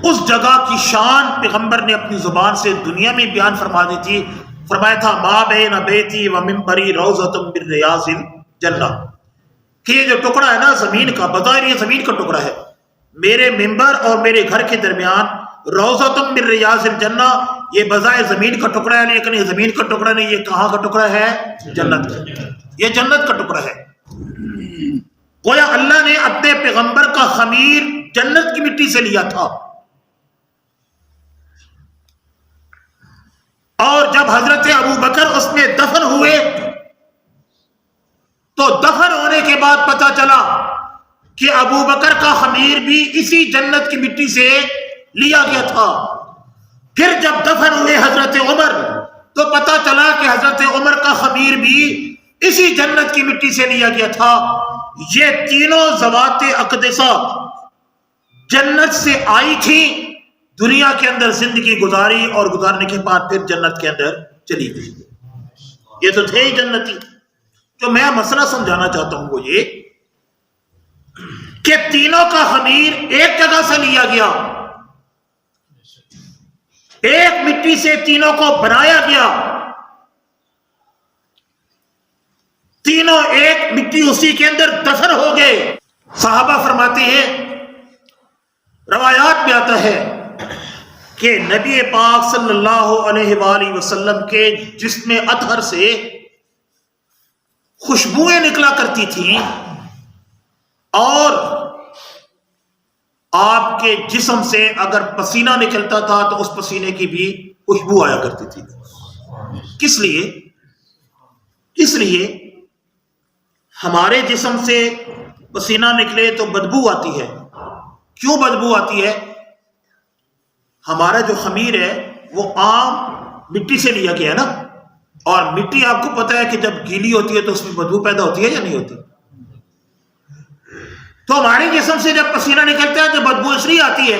اس جگہ کی شان پیغمبر نے اپنی زبان سے دنیا میں بیان فرما دی تھی۔ فرمایا تھا ما بین بیتی و منبری روضۃ من ریاض الجنہ، کہ یہ جو ٹکڑا ہے نا زمین کا، بظاہر یہ زمین کا ٹکڑا ہے، میرے منبر اور میرے گھر کے درمیان روضۃ من ریاض الجنہ، یہ بظاہر زمین کا ٹکڑا ہے لیکن یہ زمین کا ٹکڑا نہیں، یہ کہاں کا ٹکڑا ہے؟ جنت کا، یہ جنت کا ٹکڑا ہے۔ گویا اللہ نے اپنے پیغمبر کا خمیر جنت کی مٹی سے لیا تھا۔ اور جب حضرت ابو بکر اس میں دفن ہوئے تو دفن ہونے کے بعد پتہ چلا کہ ابو بکر کا خمیر بھی اسی جنت کی مٹی سے لیا گیا تھا۔ پھر جب دفن ہوئے حضرت عمر تو پتہ چلا کہ حضرت عمر کا خمیر بھی اسی جنت کی مٹی سے لیا گیا تھا۔ یہ تینوں ذوات اقدسہ جنت سے آئی تھی، دنیا کے اندر زندگی گزاری اور گزارنے کے بعد پھر جنت کے اندر چلی گئی۔ یہ تو تھے ہی جنتی۔ جو میں مسئلہ سمجھانا چاہتا ہوں وہ یہ کہ تینوں کا خمیر ایک جگہ سے لیا گیا، ایک مٹی سے تینوں کو بنایا گیا، تینوں ایک مٹی اسی کے اندر دفن ہو گئے۔ صحابہ فرماتے ہیں، روایات میں آتا ہے کہ نبی پاک صلی اللہ علیہ وآلہ وسلم کے جسم اطہر سے خوشبوئیں نکلا کرتی تھیں، اور آپ کے جسم سے اگر پسینہ نکلتا تھا تو اس پسینے کی بھی خوشبو آیا کرتی تھی۔ کس لیے؟ اس لیے ہمارے جسم سے پسینہ نکلے تو بدبو آتی ہے۔ کیوں بدبو آتی ہے؟ ہمارا جو خمیر ہے وہ عام مٹی سے لیا گیا ہے نا، اور مٹی آپ کو پتا ہے کہ جب گیلی ہوتی ہے تو اس میں بدبو پیدا ہوتی ہے یا نہیں ہوتی؟ تو ہمارے جسم سے جب پسینہ نکلتا ہے تو بدبو اس لیے آتی ہے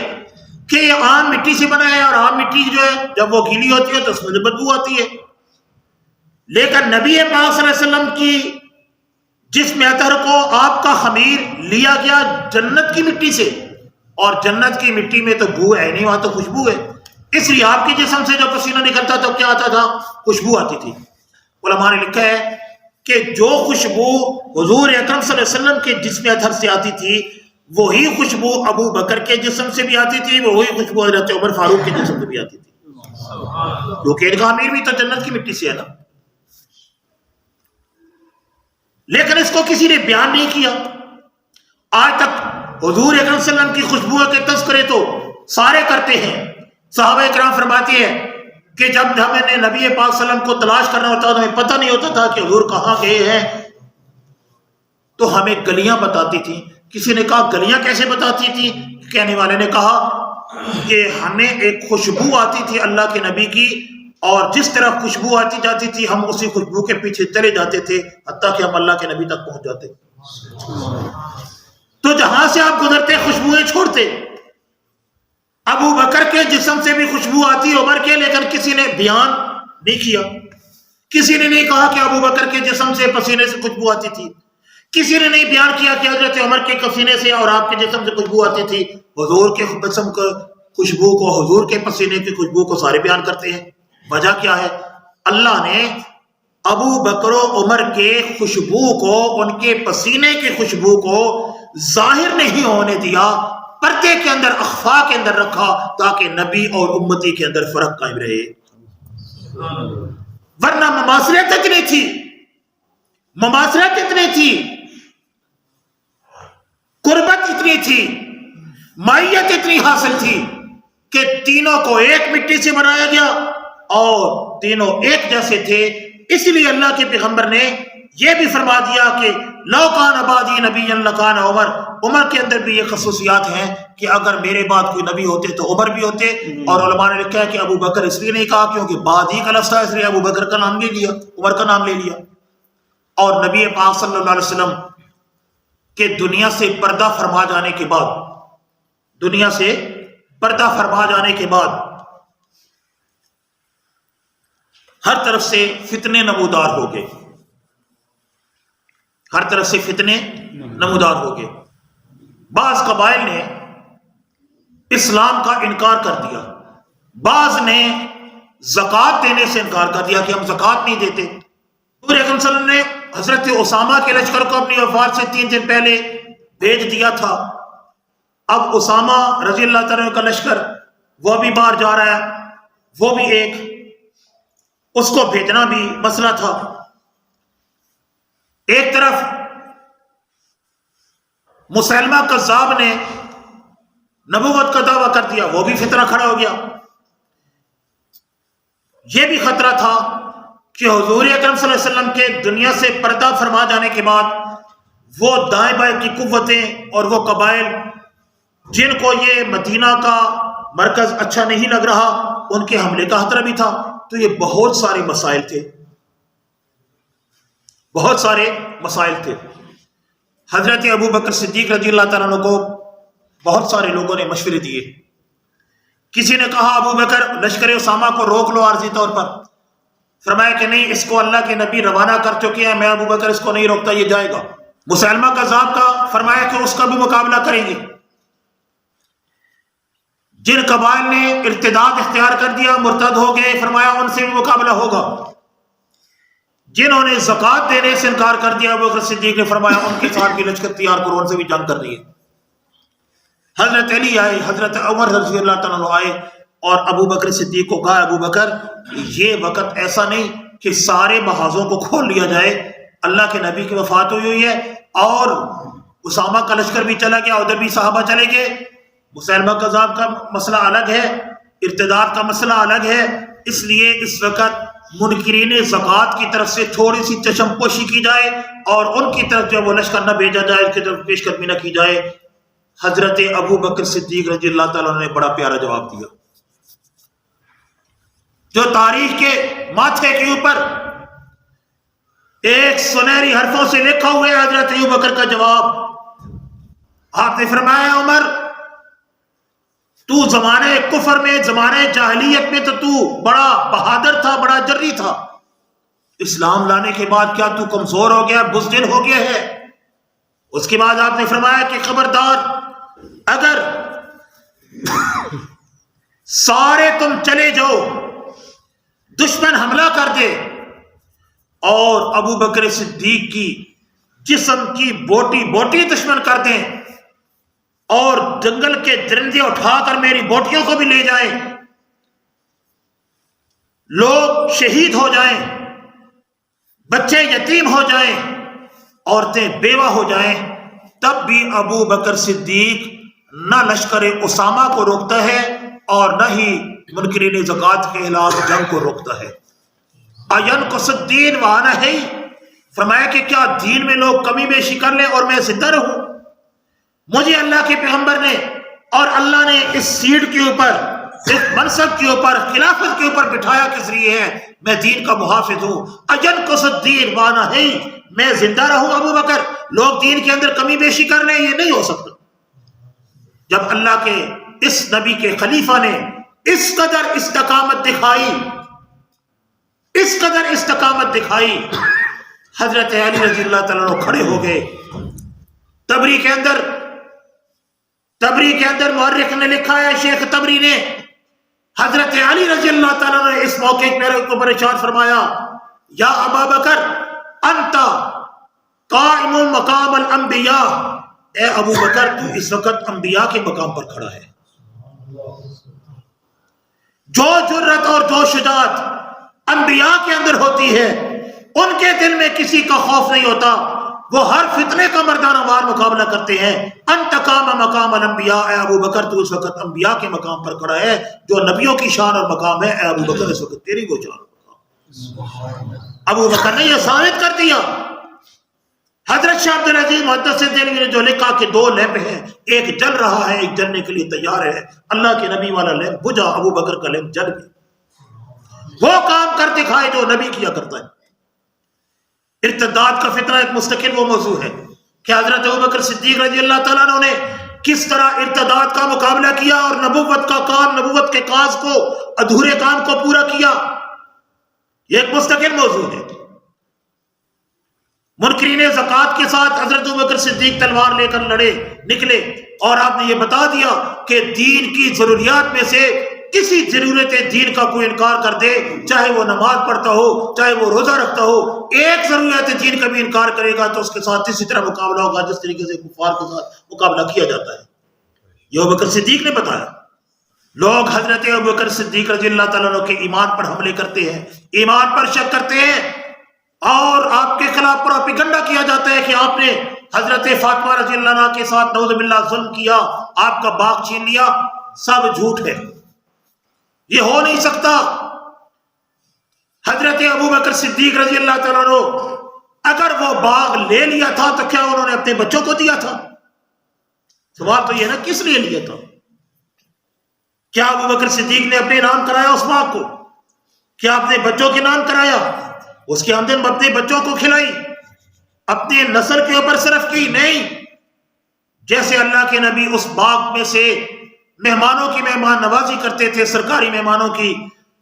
کہ یہ عام مٹی سے بنا ہے، اور عام مٹی جو ہے جب وہ گیلی ہوتی ہے تو اس میں بدبو آتی ہے۔ لیکن نبی پاک صلی اللہ علیہ وسلم کی جسم اطہر کو آپ کا خمیر لیا گیا جنت کی مٹی سے، اور جنت کی مٹی میں تو بو ہے نہیں، وہاں تو خوشبو ہے، اس لیے آپ کے جسم سے جو پسینہ نکلتا تو کیا آتا تھا؟ خوشبو آتی تھی۔ علماء نے لکھا ہے کہ جو خوشبو حضور اکرم صلی اللہ علیہ وسلم کے جسم اطہر سے آتی تھی وہی خوشبو ابو بکر کے جسم سے بھی آتی تھی، وہی خوشبو حضرت عمر فاروق کے جسم سے بھی آتی تھی، کیونکہ ان کا امیر بھی تو جنت کی مٹی سے ہے نا۔ لیکن اس کو کسی نے بیان نہیں کیا۔ آج تک حضور اکرم صلی اللہ علیہ وسلم کی خوشبو کے تذکرے تو سارے کرتے ہیں۔ صحابہ کرام فرماتے ہیں کہ جب ہمیں نے نبی پاک صلی اللہ علیہ وسلم کو تلاش کرنا ہوتا تو ہمیں پتہ نہیں ہوتا تھا کہ حضور کہاں گئے ہیں، تو ہمیں گلیاں بتاتی تھی۔ کسی نے کہا گلیاں کیسے بتاتی تھی؟ کہنے والے نے کہا کہ ہمیں ایک خوشبو آتی تھی اللہ کے نبی کی، اور جس طرح خوشبو آتی جاتی تھی ہم اسی خوشبو کے پیچھے چلے جاتے تھے حتیٰ کہ ہم اللہ کے نبی تک پہنچ جاتے۔ تو جہاں سے آپ گزرتے خوشبوئیں چھوڑتے۔ ابو بکر کے جسم سے بھی خوشبو آتی عمر کے، لیکن کسی نے بیان نہیں کیا۔ کسی نے نہیں کہا کہ ابو بکر کے جسم سے پسینے سے خوشبو آتی تھی، کسی نے نہیں بیان کیا کہ حضرت عمر کے پسینے سے اور آپ کے جسم سے خوشبو آتی تھی۔ حضور کے جسم کو خوشبو کو، حضور کے پسینے کی خوشبو کو سارے بیان کرتے ہیں۔ وجہ کیا ہے؟ اللہ نے ابو بکر و عمر کے خوشبو کو، ان کے پسینے کی خوشبو کو ظاہر نہیں ہونے دیا، پردے کے اندر، اخفا کے اندر رکھا، تاکہ نبی اور امتی کے اندر فرق قائم رہے۔ ورنہ مماثلت اتنی تھی، مماثلت اتنی تھی، قربت اتنی تھی، مائیت اتنی حاصل تھی کہ تینوں کو ایک مٹی سے بنایا گیا اور تینوں ایک جیسے تھے۔ اس لیے اللہ کے پیغمبر نے یہ بھی فرما دیا کہ لو کان بعدی نبی لکان عمر، عمر کے اندر بھی یہ خصوصیات ہیں کہ اگر میرے بعد کوئی نبی ہوتے تو عمر بھی ہوتے۔ اور علماء نے لکھا ہے کہ ابو بکر اس لیے نہیں کہا کیونکہ بعد ہی کا لفظ تھا، اس لیے ابو بکر کا نام لے لیا، عمر کا نام لے لیا۔ اور نبی پاک صلی اللہ علیہ وسلم کے دنیا سے پردہ فرما جانے کے بعد، دنیا سے پردہ فرما جانے کے بعد ہر طرف سے فتنے نمودار ہو گئے، ہر طرف سے فتنے نمودار ہو گئے۔ بعض قبائل نے اسلام کا انکار کر دیا، بعض نے زکوٰۃ دینے سے انکار کر دیا کہ ہم زکوٰۃ نہیں دیتے۔ حضور اکرم صلی اللہ علیہ وسلم نے حضرت اسامہ کے لشکر کو اپنی وفات سے 3 دن پہلے بھیج دیا تھا۔ اب اسامہ رضی اللہ تعالیٰ کا لشکر وہ بھی باہر جا رہا ہے، وہ بھی ایک، اس کو بھیجنا بھی مسئلہ تھا۔ ایک طرف مسلمہ کذاب نے نبوت کا دعویٰ کر دیا، وہ بھی فتنہ کھڑا ہو گیا۔ یہ بھی خطرہ تھا کہ حضور اکرم صلی اللہ علیہ وسلم کے دنیا سے پردہ فرما جانے کے بعد وہ دائیں بائیں کی قوتیں اور وہ قبائل جن کو یہ مدینہ کا مرکز اچھا نہیں لگ رہا، ان کے حملے کا خطرہ بھی تھا۔ تو یہ بہت سارے مسائل تھے، بہت سارے مسائل تھے۔ حضرت ابو بکر صدیق رضی اللہ تعالیٰ عنہ کو بہت سارے لوگوں نے مشورے دیے۔ کسی نے کہا ابو بکر لشکر اسامہ کو روک لو عارضی طور پر، فرمایا کہ نہیں، اس کو اللہ کے نبی روانہ کر چکے ہیں، میں ابو بکر اس کو نہیں روکتا، یہ جائے گا۔ مسلمہ کذاب کا فرمایا کہ اس کا بھی مقابلہ کریں گے۔ جن قبائل نے ارتداد اختیار کر دیا، مرتد ہو گئے، فرمایا ان سے بھی مقابلہ ہوگا۔ جنہوں نے زکوٰۃ دینے سے انکار کر دیا، ابو بکر صدیق نے فرمایا ان کے ساتھ بھی لشکر تیار کرو، ان سے بھی جنگ کر رہی ہے۔ حضرت علی آئے، حضرت عمر رضی اللہ تعالیٰ عنہ آئے اور ابو بکر صدیق کو کہا، ابو بکر یہ وقت ایسا نہیں کہ سارے محاذوں کو کھول لیا جائے، اللہ کے نبی کی وفات ہوئی ہے اور اسامہ کا لشکر بھی چلا گیا، ادھر بھی صحابہ چلے گئے۔ مسلمہ کذاب کا مسئلہ الگ ہے، ارتداد کا مسئلہ الگ ہے، اس لیے اس وقت منکرین زکوٰۃ کی طرف سے تھوڑی سی چشم پوشی کی جائے اور ان کی طرف جو وہ لشکر نہ بھیجا جائے، اس کی طرف پیش قدمی نہ کی جائے۔ حضرت ابو بکر صدیق رضی اللہ تعالیٰ نے بڑا پیارا جواب دیا۔ جو تاریخ کے ماتھے کے اوپر ایک سنہری حرفوں سے لکھا ہوا ہے حضرت ابو بکر کا جواب. آپ نے فرمایا عمر تو زمانے کفر میں زمانے جاہلیت میں تو بڑا بہادر تھا, بڑا جری تھا. اسلام لانے کے بعد کیا تو کمزور ہو گیا, بزدل ہو گیا ہے؟ اس کے بعد آپ نے فرمایا کہ خبردار, اگر سارے تم چلے جاؤ, دشمن حملہ کر دے اور ابو بکر صدیق کی جسم کی بوٹی بوٹی دشمن کر دیں اور جنگل کے درندے اٹھا کر میری بوٹیوں کو بھی لے جائیں, لوگ شہید ہو جائیں, بچے یتیم ہو جائیں, عورتیں بیوہ ہو جائیں, تب بھی ابو بکر صدیق نہ لشکر اسامہ کو روکتا ہے اور نہ ہی منکرین زکوٰۃ کے خلاف جنگ کو روکتا ہے. اَيَنْقُصُ الدِّينُ وَأَنَا حَيٌّ, فرمایا کہ کیا دین میں لوگ کمی بیشی کر لیں اور میں زندہ رہوں؟ مجھے اللہ کے پیغمبر نے اور اللہ نے اس سیٹ کے اوپر, اس منصب کے اوپر, خلافت کے اوپر بٹھایا کس لیے ہے؟ میں دین کا محافظ ہوں. اَيَنْقُصُ الدِّينُ وَأَنَا حَيٌّ, میں زندہ رہوں ابو بکر, لوگ دین کے اندر کمی بیشی کر لیں, یہ نہیں ہو سکتا. جب اللہ کے اس نبی کے خلیفہ نے اس قدر استقامت دکھائی, اس قدر استقامت دکھائی, حضرت علی رضی اللہ تعالیٰ عنہ کھڑے ہو گئے. تبری کے اندر مورخ نے لکھا ہے, شیخ تبری نے, حضرت علی رضی اللہ تعالیٰ عنہ نے اس موقع میرے اوپر ارشاد فرمایا, یا ابا بکر انت قائم مقام الانبیاء, اے ابو بکر تو اس وقت انبیاء کے مقام پر کھڑا ہے. جو جرت اور جو شجاعت انبیاء کے اندر ہوتی ہے ان کے دل میں کسی کا خوف نہیں ہوتا, وہ ہر فتنے کا مردانہ وار مقابلہ کرتے ہیں. انت قام مقام الانبیاء, اے ابو بکر تو اس وقت انبیاء کے مقام پر کھڑا ہے. جو نبیوں کی شان اور مقام ہے, اے ابو بکر اس وقت تیری وہ شان اور مقام. ابو بکر نے یہ ثابت کر دیا. حضرت شاہ عبد العزیز محدث دہلوی نے جو لکھا کہ دو لیمپ ہیں, ایک جل رہا ہے, ایک جلنے کے لیے تیار ہے. اللہ کے نبی والا لیمپ بجھا, ابو بکر کا لیمپ جل گیا. وہ کام کر دکھائے جو نبی کیا کرتا ہے. ارتداد کا فتنہ ایک مستقل وہ موضوع ہے کہ حضرت ابوبکر صدیق رضی اللہ تعالیٰ عنہ نے کس طرح ارتداد کا مقابلہ کیا اور نبوت کا کام, نبوت کے کاز کو, ادھورے کام کو پورا کیا. یہ ایک مستقل موضوع ہے. منکرین زکوٰۃ کے ساتھ حضرت ابوبکر صدیق تلوار لے کر لڑے نکلے اور آپ نے یہ بتا دیا کہ دین کی ضروریات میں سے کسی ضرورت دین کا کوئی انکار کر دے, چاہے وہ نماز پڑھتا ہو, چاہے وہ روزہ رکھتا ہو, ایک ضرورت دین کا بھی انکار کرے گا تو اس کے ساتھ اسی طرح مقابلہ ہوگا جس طریقے سے کفار کے ساتھ مقابلہ کیا جاتا ہے. یہ ابوبکر صدیق نے بتایا. لوگ حضرت ابوبکر صدیق رضی اللہ تعالیٰ عنہ کے ایمان پر حملے کرتے ہیں, ایمان پر شک کرتے ہیں اور آپ کے خلاف پروپیگنڈا کیا جاتا ہے کہ آپ نے حضرت فاطمہ رضی اللہ عنہ کے ساتھ نعوذ باللہ ظلم کیا, آپ کا باغ چھین لیا. سب جھوٹ ہے, یہ ہو نہیں سکتا. حضرت ابوبکر صدیق رضی اللہ تعالیٰ عنہ اگر وہ باغ لے لیا تھا تو کیا انہوں نے اپنے بچوں کو دیا تھا؟ سوال تو یہ نا, کس لیے لیا تھا؟ کیا ابوبکر صدیق نے اپنے نام کرایا اس باغ کو؟ کیا اپنے بچوں کے نام کرایا؟ اس کے آمدن اپنے بچوں کو کھلائی, اپنے نسل کے اوپر صرف کی نہیں. جیسے اللہ کے نبی اس باغ میں سے مہمانوں کی مہمان نوازی کرتے تھے, سرکاری مہمانوں کی,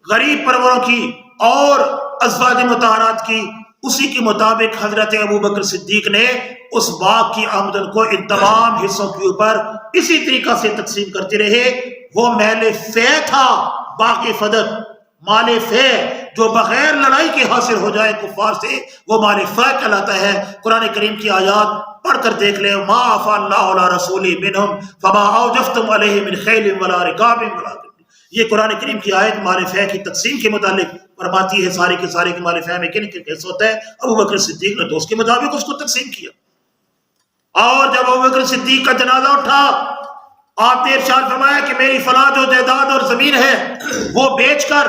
غریب پروروں کی اور ازواج مطہرات کی, اسی کے مطابق حضرت ابوبکر صدیق نے اس باغ کی آمدن کو ان تمام حصوں کے اوپر اسی طریقہ سے تقسیم کرتے رہے. وہ مال فے تھا, باغ فدق, مال فے جو بغیر لڑائی کے حاصل ہو جائے کفار سے, وہ مال فے کہلاتا ہے. قرآن کریم کی آیات پڑھ کر دیکھ لیں. ما عفا اللہ علی رسولہ منہم فما اوجفتم علیہ من خیل ولا رکاب ولا, یہ قرآن کریم کی آیت مال فے کی تقسیم کے متعلق فرماتی ہے. سارے کے سارے مال فے میں کن کن حصہ ہوتا ہے؟ ابوبکر صدیق نے تو اس کے مطابق اس کو تقسیم کیا. اور جب ابوبکر صدیق کا جنازہ اٹھا, آپ نے ارشاد فرمایا کہ میری فلاں جو جائیداد اور زمین ہے وہ بیچ کر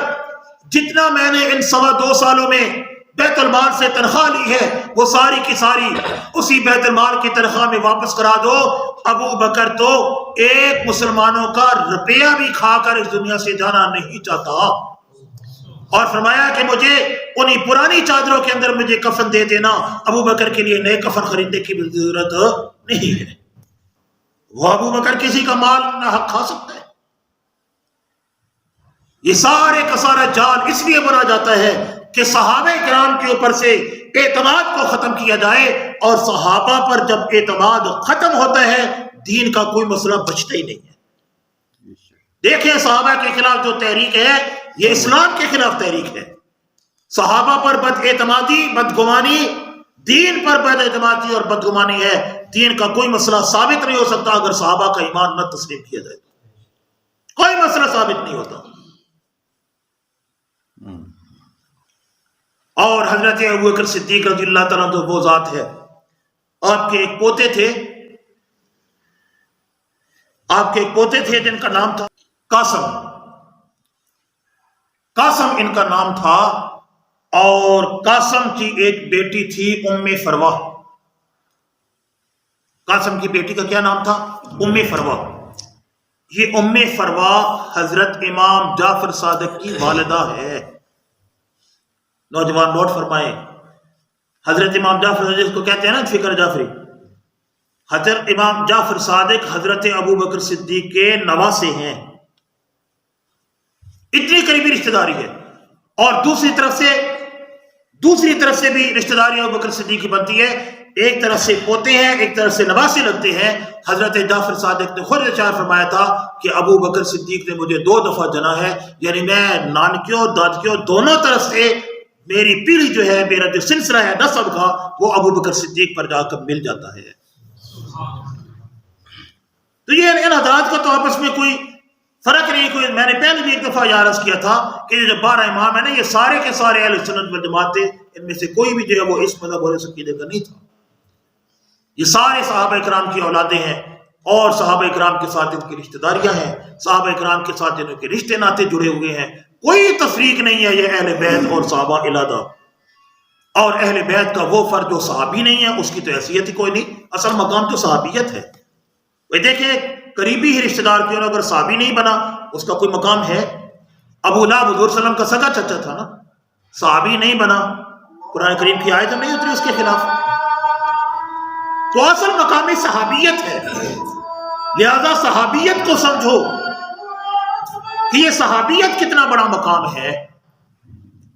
جتنا میں نے ان 2.25 سالوں میں بیت المال سے تنخواہ لی ہے وہ ساری کی ساری اسی بیت المال کی تنخواہ میں واپس کرا دو. ابو بکر تو ایک مسلمانوں کا روپیہ بھی کھا کر اس دنیا سے جانا نہیں چاہتا. اور فرمایا کہ مجھے انہی پرانی چادروں کے اندر مجھے کفن دے دینا، ابو بکر کے لیے نئے کفن خریدنے کی ضرورت نہیں ہے۔ وہ ابو بکر کسی کا مال نہ حق کھا سکتا ہے۔ یہ سارے کا سارا جال اس لیے بنا جاتا ہے کہ صحابہ کرام کے اوپر سے اعتماد کو ختم کیا جائے، اور صحابہ پر جب اعتماد ختم ہوتا ہے دین کا کوئی مسئلہ بچتا ہی نہیں ہے۔ دیکھیں صحابہ کے خلاف جو تحریک ہے یہ اسلام کے خلاف تحریک ہے۔ صحابہ پر بد اعتمادی، بدگمانی، دین پر بد اعتمادی اور بدگمانی ہے۔ دین کا کوئی مسئلہ ثابت نہیں ہو سکتا اگر صحابہ کا ایمان نہ تسلیم کیا جائے، کوئی مسئلہ ثابت نہیں ہوتا۔ اور حضرت ابوبکر صدیق رضی اللہ تعالیٰ عنہ وہ ذات ہے، آپ کے ایک پوتے تھے جن کا نام تھا قاسم ان کا نام تھا، اور قاسم کی ایک بیٹی تھی ام فروہ۔ قاسم کی بیٹی کا کیا نام تھا؟ ام فروہ۔ یہ ام فروہ حضرت امام جعفر صادق کی والدہ ہے۔ نوجوان نوٹ فرمائیں، حضرت امام جعفر صادق کو کہتے ہیں نا فکر جعفری، حضرت امام جعفر صادق حضرت ابوبکر صدیق کے نواسے ہیں، اتنی قریبی رشتہ داری ہے۔ اور دوسری طرف سے بھی رشتہ داری ابوبکر صدیق کی بنتی ہے، ایک طرف سے پوتے ہیں ایک طرف سے نواسے لگتے ہیں۔ حضرت جعفر صادق نے خود ارشاد فرمایا تھا کہ ابو بکر صدیق نے مجھے 2 دفعہ جنا ہے، یعنی میں نانکیوں دادکیوں دونوں طرف سے میری پیڑھی جو ہے، میرا جو سلسلہ ہے نسب کا، وہ ابو بکر صدیق پر جا کر مل جاتا ہے۔ تو یہ ان حضرات کا تو آپس میں کوئی فرق نہیں، کوئی، میں نے پہلے بھی ایک دفعہ عرض کیا تھا کہ جو 12 امام ہیں نا، یہ سارے کے سارے اہل سنت والجماعت تھے، ان میں سے کوئی بھی جو ہے وہ اس مذہب اور اس عقیدے کا نہیں تھا۔ یہ سارے صحابہ کرام کی اولادیں ہیں، اور صحابہ کرام کے ساتھ ان کی رشتہ داریاں ہیں، صحابہ کرام کے ساتھ ان کے رشتے ناتے جڑے ہوئے ہیں، کوئی تفریق نہیں ہے۔ یہ اہل بیت اور صحابہ علادہ، اور اہل بیت کا وہ فرد جو صحابی نہیں ہے اس کی تو حیثیت ہی کوئی نہیں، اصل مقام تو صحابیت ہے۔ وہ دیکھیں قریبی ہی رشتہ دار کیوں نہ، اگر صحابی نہیں بنا اس کا کوئی مقام ہے؟ ابو لہب حضور صلی اللہ علیہ وسلم کا سگا چچا تھا نا، صحابی نہیں بنا، قرآن کریم کی آیت نہیں اتری اس کے خلاف، تو اصل مقام صحابیت ہے۔ لہذا صحابیت کو سمجھو کہ یہ صحابیت کتنا بڑا مقام ہے،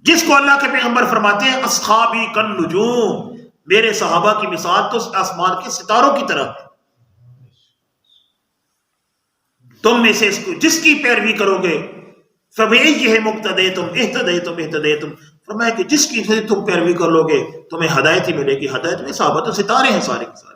جس کو اللہ کے پیغمبر فرماتے ہیں اصحابی کالنجوم، میرے صحابہ کی مثال تو آسمان کے ستاروں کی طرح ہے۔ تم میں سے اس کو جس کی پیروی کرو گے فَبِأَيِّهِمْ اقْتَدَيْتُمْ اهْتَدَيْتُمْ، فرمایا کہ جس کی تم پیروی کر لو گے تمہیں ہدایت ہی ملے گی۔ ہدایت میں صحابہ تو ستارے ہیں سارے کے سارے۔